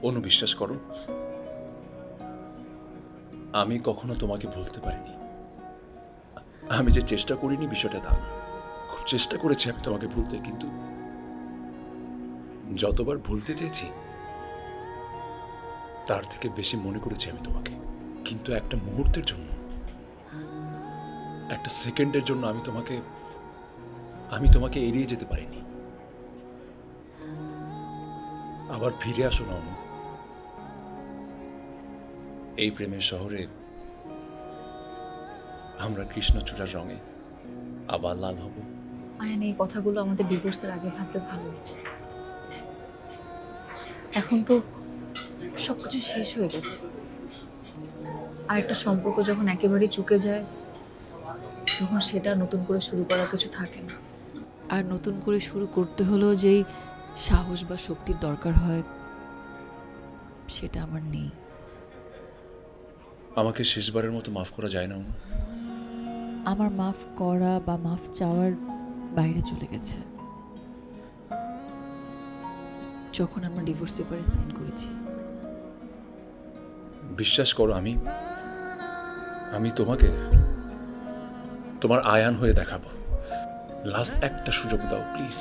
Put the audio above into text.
অনু, বিশ্বাস করো, আমি কখনো তোমাকে ভুলতে পারিনি। আমি যে চেষ্টা করিনি বিষয়টা তা না, খুব চেষ্টা করেছি আমি তোমাকে ভুলতে, কিন্তু যতবার ভুলতে চেয়েছি তার থেকে বেশি মনে করেছি আমি তোমাকে। কিন্তু একটা মুহূর্তের জন্য, একটা সেকেন্ডের জন্য আমি তোমাকে এড়িয়ে যেতে পারিনি। আবার ফিরে আসো না অনু, এই প্রেমের শহরে আমরা কৃষ্ণচূড়ার রঙে আবার লাল হব। আয়ান, এই কথাগুলো আমাদের ডিভোর্সের আগে ভাবলে ভালো হতো। এখন তো সবকিছু শেষ হয়ে গেছে। আর একটা সম্পর্ক যখন একেবারেই চুকে যায়, তখন সেটা নতুন করে শুরু করার কিছু থাকে না। আর নতুন করে শুরু করতে হলেও যেই সাহস বা শক্তির দরকার হয়, সেটা আমার নেই। আমাকে শেষবারের মতো মাফ করা যায় না অনু? আমার মাফ করা বা মাফ চাওয়ার বাইরে চলে গেছে। যখন আমরা ডিভোর্স পেপারে সাইন করেছি, বিশ্বাস করো, আমি তোমাকে তোমার আয়ান হয়ে দেখাবো। লাস্ট একটা সুযোগ দাও প্লিজ।